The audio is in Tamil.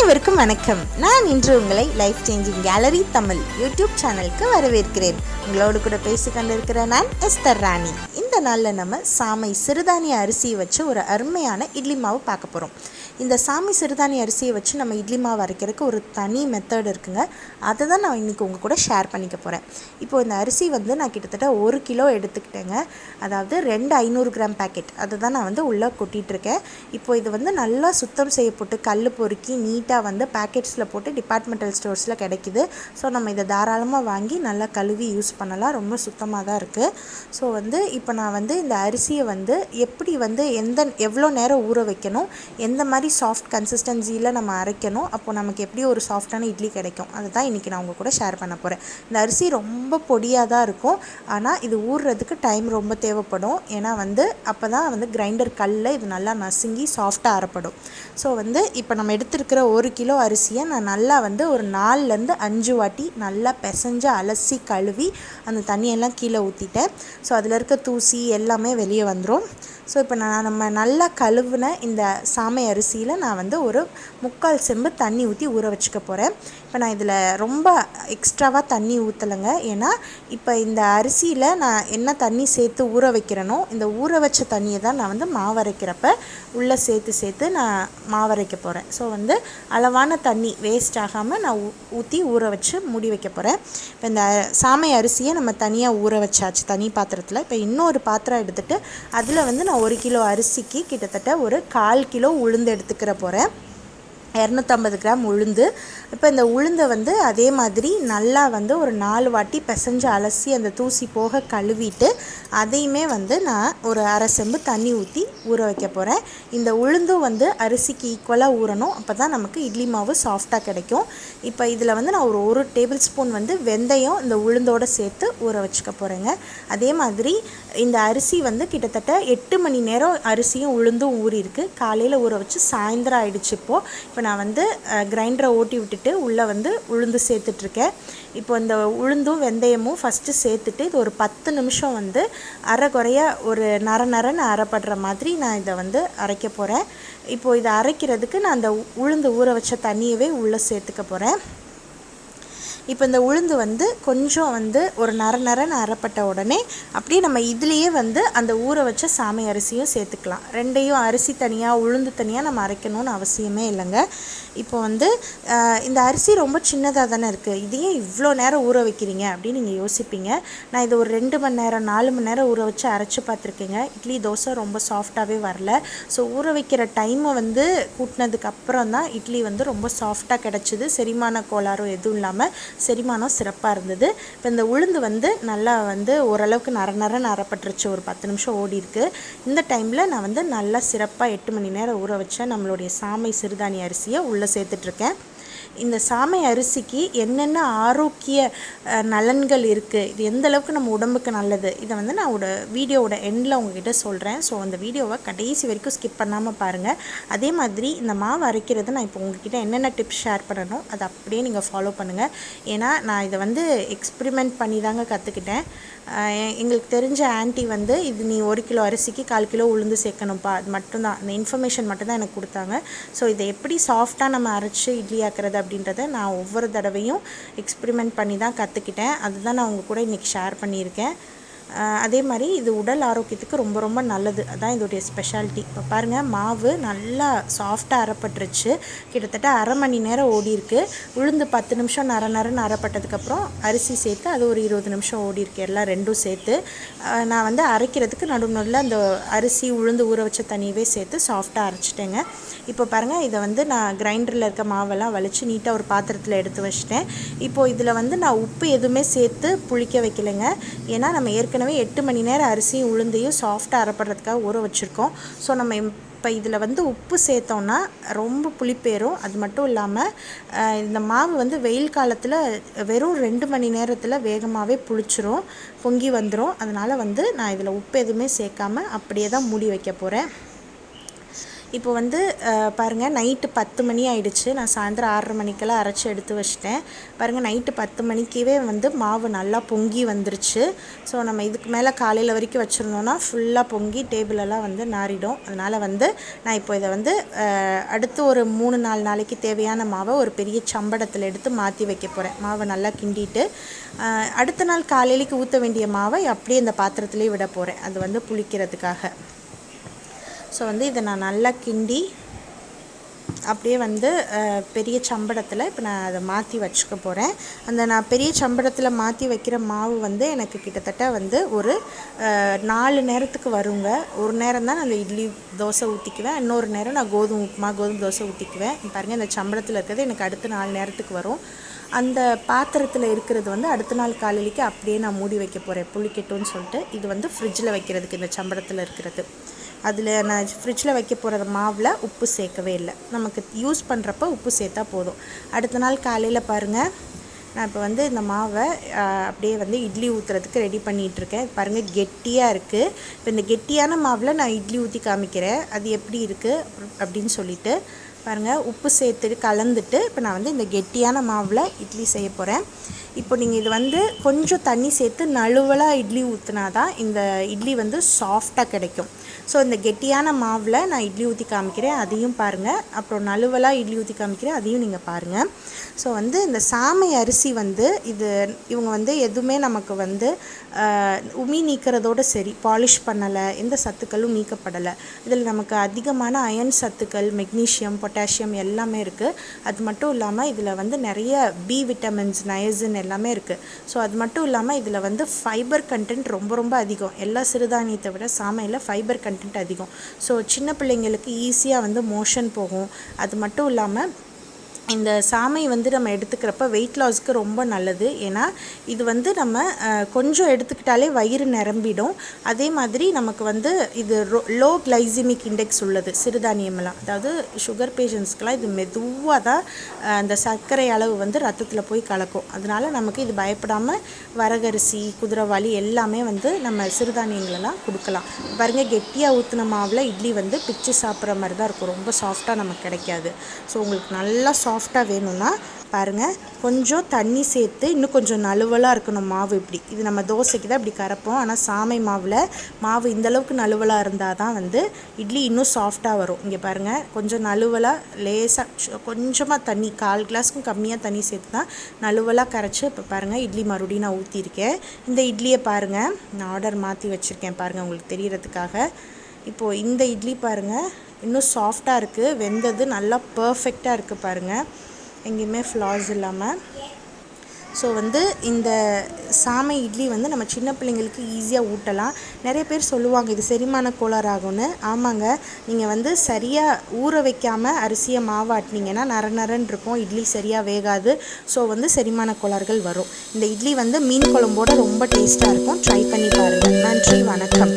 அனைவருக்கும் வணக்கம். நான் இன்று உங்களை life changing gallery Tamil YouTube சேனலுக்கு வரவேற்கிறேன். உங்களோடு கூட பேசிக்கொண்டிருக்கிற நான் எஸ்தர் ராணி. இந்த நாளில் நம்ம சாமை சிறுதானிய அரிசியை வச்சு ஒரு அருமையான இட்லி மாவு பார்க்க போகிறோம். இந்த சாமை சிறுதானிய அரிசியை வச்சு நம்ம இட்லி மாவு அரைக்கிறதுக்கு ஒரு தனி மெத்தட் இருக்குங்க. அதை தான் நான் இன்றைக்கி உங்கள் கூட ஷேர் பண்ணிக்க போகிறேன். இப்போது இந்த அரிசி நான் கிட்டத்தட்ட 1 கிலோ எடுத்துக்கிட்டேங்க. அதாவது 2 500 கிராம் பேக்கெட் அதை தான் நான் உள்ளே கொட்டிகிட்ருக்கேன். இப்போது இது நல்லா சுத்தம் செய்யப்பட்டு கல் பொறுக்கி நீட்டாக பேக்கெட்ஸில் போட்டு டிபார்ட்மெண்டல் ஸ்டோர்ஸில் கிடைக்கிது. ஸோ நம்ம இதை தாராளமாக வாங்கி நல்லா கழுவி யூஸ் பண்ணலாம். ரொம்ப சுத்தமாக தான் இருக்குது. ஸோ இப்போ நான் இந்த அரிசியை எப்படி எவ்வளோ நேரம் ஊற வைக்கணும், எந்த மாதிரி சாஃப்ட் கன்சிஸ்டன்சியில் நம்ம அரைக்கணும், அப்போது நமக்கு எப்படி ஒரு சாஃப்டான இட்லி கிடைக்கும், அதை தான் இன்றைக்கி நான் உங்கள் கூட ஷேர் பண்ண போகிறேன். இந்த அரிசி ரொம்ப பொடியாக தான் இருக்கும். ஆனால் இது ஊறுறதுக்கு டைம் ரொம்ப தேவைப்படும். ஏன்னா அப்போ தான் கிரைண்டர் கல்லில் இது நல்லா நசுங்கி சாஃப்டாக அரைப்படும். ஸோ இப்போ நம்ம எடுத்துருக்கிற 1 கிலோ அரிசியை நான் நல்லா ஒரு 4லேருந்து 5 வாட்டி நல்லா பிசைஞ்சு அலசி கழுவி அந்த தண்ணியெல்லாம் கீழே ஊற்றிட்டேன். ஸோ அதில் இருக்க தூசி எல்லாமே வெளியே வந்துடும். ஸோ இப்போ நம்ம நல்லா கழுவுன இந்த சாமை அரிசியில் நான் ஒரு 3/4 செம்பு தண்ணி ஊற்றி ஊற வச்சுக்க போகிறேன். இப்போ நான் இதில் ரொம்ப எக்ஸ்ட்ராவாக தண்ணி ஊற்றலைங்க. ஏன்னா இப்போ இந்த அரிசியில் நான் என்ன தண்ணி சேர்த்து ஊற வைக்கிறேனோ இந்த ஊற வச்ச தண்ணியை தான் நான் மாவரைக்கிறப்ப உள்ளே சேர்த்து நான் மாவரைக்க போகிறேன். ஸோ அளவான தண்ணி வேஸ்ட் ஆகாமல் நான் ஊற்றி ஊற வச்சு மூடி வைக்க போகிறேன். இப்போ இந்த சாமை அரிசியை நம்ம தனியாக ஊற வச்சாச்சு தனி பாத்திரத்தில். இப்போ இன்னொரு பாத்திரம் எடுத்துகிட்டு அதில் நான் 1 கிலோ அரிசிக்கு கிட்டத்தட்ட ஒரு 1/4 கிலோ உளுந்து எடுத்துக்கிற போகிறேன். 250 கிராம் உளுந்து. இப்போ இந்த உளுந்தை அதே மாதிரி நல்லா ஒரு 4 வாட்டி பிசைஞ்சு அலசி அந்த தூசி போக கழுவிட்டு அதையுமே நான் ஒரு 1/2 செம்பு தண்ணி ஊற்றி ஊற வைக்க போகிறேன். இந்த உளுந்தும் அரிசிக்கு ஈக்குவலாக ஊறணும். அப்போ தான் நமக்கு இட்லி மாவு சாஃப்டாக கிடைக்கும். இப்போ இதில் நான் ஒரு 1 டேபிள் ஸ்பூன் வெந்தயம் இந்த உளுந்தோடு சேர்த்து ஊற வச்சுக்க போகிறேங்க. அதே மாதிரி இந்த அரிசி கிட்டத்தட்ட 8 மணி நேரம் அரிசியும் உளுந்தும் ஊறியிருக்கு. காலையில் ஊற வச்சு சாயந்தரம் ஆயிடுச்சு. இப்போ நான் கிரைண்டரை ஓட்டி விட்டுட்டு உள்ளே உளுந்து சேர்த்துட்ருக்கேன். இப்போ இந்த உளுந்தும் வெந்தயமும் ஃபஸ்ட்டு சேர்த்துட்டு இது ஒரு 10 நிமிஷம் அரை குறைய ஒரு நரன்னு அரைப்படுற மாதிரி நான் இதை அரைக்க போகிறேன். இப்போது இதை அரைக்கிறதுக்கு நான் அந்த உளுந்து ஊற வச்ச தண்ணியவே உள்ளே சேர்த்துக்க போகிறேன். இப்போ இந்த உளுந்து கொஞ்சம் ஒரு நரன்னு அரைப்பட்ட உடனே அப்படியே நம்ம இதுலேயே அந்த ஊற வச்ச சாமை அரிசியும் சேர்த்துக்கலாம். ரெண்டையும் அரிசி தனியாக உளுந்து தனியாக நம்ம அரைக்கணும்னு அவசியமே இல்லைங்க. இப்போ இந்த அரிசி ரொம்ப சின்னதாக தானே இருக்குது, இதையே இவ்வளோ நேரம் ஊற வைக்கிறீங்க அப்படின்னு நீங்கள் யோசிப்பீங்க. நான் இது ஒரு 2 மணி நேரம் 4 மணி நேரம் ஊற வச்சு அரைச்சி பார்த்துருக்கேங்க. இட்லி தோசை ரொம்ப சாஃப்டாகவே வரல. ஸோ ஊற வைக்கிற டைமை கூட்டினதுக்கு அப்புறம் தான் இட்லி ரொம்ப சாஃப்டாக கிடச்சிது. செரிமான கோளாறும் எதுவும் இல்லாமல் செரிமானம் சிறப்பாக இருந்தது. இப்போ இந்த உளுந்து நல்லா ஓரளவுக்கு நரன்னு அரைப்பட்டுருச்சு. ஒரு 10 நிமிஷம் ஓடி இருக்குது. இந்த டைமில் நான் நல்லா சிறப்பாக 8 மணி நேரம் ஊற வச்ச நம்மளுடைய சாமை சிறுதானிய அரிசியை உள்ளே சேர்த்துட்ருக்கேன். இந்த சாமை அரிசிக்கு என்னென்ன ஆரோக்கிய நலன்கள் இருக்குது, இது எந்த அளவுக்கு நம்ம உடம்புக்கு நல்லது, இதை நான் வீடியோவோட எண்டில் உங்ககிட்ட சொல்கிறேன். ஸோ அந்த வீடியோவை கடைசி வரைக்கும் ஸ்கிப் பண்ணாமல் பாருங்கள். அதே மாதிரி இந்த மாவு அரைக்கிறது நான் இப்போ உங்ககிட்ட என்னென்ன டிப்ஸ் ஷேர் பண்ணணும் அதை அப்படியே நீங்கள் ஃபாலோ பண்ணுங்கள். ஏன்னா நான் இதை எக்ஸ்பிரிமெண்ட் பண்ணி தாங்க கற்றுக்கிட்டேன். எங்களுக்கு தெரிஞ்ச ஆன்ட்டி இது நீ 1 கிலோ அரிசிக்கு 1/4 கிலோ உளுந்து சேர்க்கணும்ப்பா, அது மட்டும்தான், அந்த இன்ஃபர்மேஷன் மட்டும்தான் எனக்கு கொடுத்தாங்க. ஸோ இதை எப்படி சாஃப்டாக நம்ம அரைச்சி இட்லி ஆக்குறது அப்படின்றத நான் ஒவ்வொரு தடவையும் எக்ஸ்பிரிமெண்ட் பண்ணி தான் கற்றுக்கிட்டேன். அதுதான் நான் உங்கள் கூட இன்றைக்கி ஷேர் பண்ணியிருக்கேன். அதே மாதிரி இது உடல் ஆரோக்கியத்துக்கு ரொம்ப ரொம்ப நல்லது. அதுதான் இதோடைய ஸ்பெஷாலிட்டி. இப்போ பாருங்கள், மாவு நல்லா சாஃப்டாக அரைப்பட்டுருச்சு. கிட்டத்தட்ட அரை மணி நேரம் ஓடிருக்கு. உளுந்து 10 நிமிஷம் நரன்னு அரைப்பட்டதுக்கப்புறம் அரிசி சேர்த்து அது ஒரு 20 நிமிஷம் ஓடிருக்கு. எல்லாம் ரெண்டும் சேர்த்து நான் அரைக்கிறதுக்கு நடுவில் அந்த அரிசி உளுந்து ஊற வச்ச தண்ணியவே சேர்த்து சாஃப்டாக அரைச்சிட்டேங்க. இப்போ பாருங்கள், இதை நான் கிரைண்டரில் இருக்க மாவெல்லாம் வலித்து நீட்டாக ஒரு பாத்திரத்தில் எடுத்து வச்சிட்டேன். இப்போது இதில் நான் உப்பு எதுவுமே சேர்த்து புளிக்க வைக்கலைங்க. ஏன்னா நம்ம ஏற்கனவே 8 மணி நேரம் அரிசியும் உளுந்தையும் சாஃப்டாக அரைப்படுறதுக்காக ஊற வச்சுருக்கோம். ஸோ நம்ம இப்போ இதில் உப்பு சேர்த்தோன்னா ரொம்ப புளிப்பேறும். அது மட்டும் இல்லாமல் இந்த மாவு வெயில் காலத்தில் வெறும் 2 மணி நேரத்தில் வேகமாகவே புளிச்சிரும், பொங்கி வந்துடும். அதனால் நான் இதில் உப்பு எதுவுமே சேர்க்காமல் அப்படியே தான் மூடி வைக்க போகிறேன். இப்போ வந்து பாருங்கள், நைட்டு 10 மணி ஆயிடுச்சு. நான் சாயந்தரம் 6:30 மணிக்கெல்லாம் அரைச்சி எடுத்து வச்சிட்டேன். பாருங்கள், நைட்டு 10 மணிக்கே வந்து மாவு நல்லா பொங்கி வந்துருச்சு. ஸோ நம்ம இதுக்கு மேலே காலையில் வரைக்கும் வச்சுருந்தோன்னா ஃபுல்லாக பொங்கி டேபிளெல்லாம் வந்து நாறிடும். அதனால் வந்து நான் இப்போ இதை வந்து அடுத்து ஒரு 3-4 நாளைக்கு தேவையான மாவை ஒரு பெரிய சம்படத்தில் எடுத்து மாற்றி வைக்க போகிறேன். மாவை நல்லா கிண்டிட்டு அடுத்த நாள் காலையிலைக்கு ஊற்ற வேண்டிய மாவை அப்படியே இந்த பாத்திரத்துலேயே விட போகிறேன், அது வந்து புளிக்கிறதுக்காக. ஸோ வந்து இதை நான் நல்லா கிண்டி அப்படியே வந்து பெரிய சம்படத்தில் இப்போ நான் அதை மாற்றி வச்சுக்க போகிறேன். அந்த நான் பெரிய சம்படத்தில் மாற்றி வைக்கிற மாவு வந்து எனக்கு கிட்டத்தட்ட வந்து ஒரு 4 நேரத்துக்கு வருங்க. ஒரு நேரம் தான் நான் அந்த இட்லி தோசை ஊற்றிக்குவேன், இன்னொரு நேரம் நான் கோதுமை உப்புமா கோதுமை தோசை ஊற்றிக்குவேன். பாருங்கள், இந்த சம்படத்தில் இருக்கிறது எனக்கு அடுத்த 4 நேரத்துக்கு வரும். அந்த பாத்திரத்தில் இருக்கிறது வந்து அடுத்த நாள் காலையிலைக்கு அப்படியே நான் மூடி வைக்க போகிறேன், புளிக்கட்டும்னு சொல்லிட்டு. இது வந்து ஃப்ரிட்ஜில் வைக்கிறதுக்கு இந்த சம்படத்தில் இருக்கிறது. அதில் நான் ஃப்ரிட்ஜில் வைக்க போகிற மாவில் உப்பு சேர்க்கவே இல்லை. நமக்கு யூஸ் பண்ணுறப்ப உப்பு சேர்த்தா போதும். அடுத்த நாள் காலையில் பாருங்கள், நான் இப்போ வந்து இந்த மாவை அப்படியே வந்து இட்லி ஊற்றுறதுக்கு ரெடி பண்ணிகிட்ருக்கேன். பாருங்கள், கெட்டியாக இருக்குது. இப்போ இந்த கெட்டியான மாவில் நான் இட்லி ஊற்றி காமிக்கிறேன் அது எப்படி இருக்குது அப்படின்னு சொல்லிட்டு. பாருங்கள், உப்பு சேர்த்துட்டு கலந்துட்டு இப்போ நான் வந்து இந்த கெட்டியான மாவில் இட்லி செய்ய போகிறேன். இப்போ நீங்கள் இது வந்து கொஞ்சம் தண்ணி சேர்த்து நழுவலாக இட்லி ஊற்றினா தான் இந்த இட்லி வந்து சாஃப்டாக கிடைக்கும். ஸோ இந்த கெட்டியான மாவில் நான் இட்லி ஊற்றி காமிக்கிறேன், அதையும் பாருங்கள். அப்புறம் நழுவலாக இட்லி ஊற்றி காமிக்கிறேன், அதையும் நீங்கள் பாருங்கள். ஸோ வந்து இந்த சாமை அரிசி வந்து இவங்க வந்து எதுவுமே நமக்கு வந்து உமி நீக்கிறதோடு சரி, பாலிஷ் பண்ணலை, எந்த சத்துக்களும் நீக்கப்படலை. இதில் நமக்கு அதிகமான அயன் சத்துக்கள், மெக்னீஷியம், பொட்டாசியம் எல்லாமே இருக்குது. அது மட்டும் இல்லாமல் இதில் வந்து நிறைய பி விட்டமின்ஸ், நயசின் எல்லாமே இருக்குது. ஸோ அது மட்டும் இல்லாமல் இதில் வந்து ஃபைபர் கண்டென்ட் ரொம்ப ரொம்ப அதிகம். எல்லா சிறுதானியத்தை விட சாமையில் ஃபைபர் கண்டென்ட் அதிகம். ஸோ சின்ன பிள்ளைங்களுக்கு ஈஸியாக வந்து மோஷன் போகும். அது மட்டும் இல்லாமல் இந்த சாமை வந்து நம்ம எடுத்துக்கிறப்ப வெயிட் லாஸ்க்கு ரொம்ப நல்லது. ஏன்னா இது வந்து நம்ம கொஞ்சம் எடுத்துக்கிட்டாலே வயிறு நிரம்பிடும். அதே மாதிரி நமக்கு வந்து இது லோ கிளைசிமிக் இண்டெக்ஸ் உள்ளது சிறுதானியமெல்லாம். அதாவது சுகர் பேஷண்ட்ஸ்க்கெலாம் இது மெதுவாக தான் அந்த சர்க்கரை அளவு வந்து ரத்தத்தில் போய் கலக்கும். அதனால நமக்கு இது பயப்படாமல் வரகரிசி, குதிரைவாளி எல்லாமே வந்து நம்ம சிறுதானியங்களெல்லாம் கொடுக்கலாம். பாருங்கள், கெட்டியாக ஊற்றின மாவில் இட்லி வந்து பிச்சு சாப்பிட்ற மாதிரி தான் இருக்கும், ரொம்ப சாஃப்டாக நமக்கு கிடைக்காது. ஸோ உங்களுக்கு நல்லா சாஃப்டாக வேணும்னா பாருங்கள், கொஞ்சம் தண்ணி சேர்த்து இன்னும் கொஞ்சம் நழுவலாக இருக்கணும் மாவு. இப்படி இது நம்ம தோசைக்கு தான் இப்படி கரைப்போம். ஆனால் சாமை மாவில் மாவு இந்தளவுக்கு நழுவலாக இருந்தால் தான் வந்து இட்லி இன்னும் சாஃப்டாக வரும். இங்கே பாருங்கள், கொஞ்சம் நழுவலாக லேசாக கொஞ்சமாக தண்ணி, 1/4 கிளாஸ்க்கும் கம்மியாக தண்ணி சேர்த்து தான் நழுவலாக கரைச்சி இப்போ பாருங்கள் இட்லி மறுபடியும் நான் ஊற்றிருக்கேன். இந்த இட்லியை பாருங்கள், நான் ஆர்டர் மாற்றி வச்சுருக்கேன் பாருங்கள் உங்களுக்கு தெரியறதுக்காக. இப்போது இந்த இட்லி பாருங்கள் இன்னும் சாஃப்டாக இருக்குது, வெந்தது நல்லா பர்ஃபெக்டாக இருக்குது பாருங்கள், எங்கேயுமே ஃப்ளாஸ் இல்லாமல். ஸோ வந்து இந்த சாமை இட்லி வந்து நம்ம சின்ன பிள்ளைங்களுக்கு ஈஸியாக ஊட்டலாம். நிறைய பேர் சொல்லுவாங்க இது செரிமான கோளாறு ஆகும்னு. ஆமாங்க, நீங்கள் வந்து சரியாக ஊற வைக்காமல் அரிசியை மாவாட்டினீங்கன்னா நரன்னு இருக்கும், இட்லி சரியாக வேகாது. ஸோ வந்து செரிமான கோளாறுகள் வரும். இந்த இட்லி வந்து மீன் குழம்போடு ரொம்ப டேஸ்ட்டாக இருக்கும், ட்ரை பண்ணி பாருங்கள். நன்றி, வணக்கம்.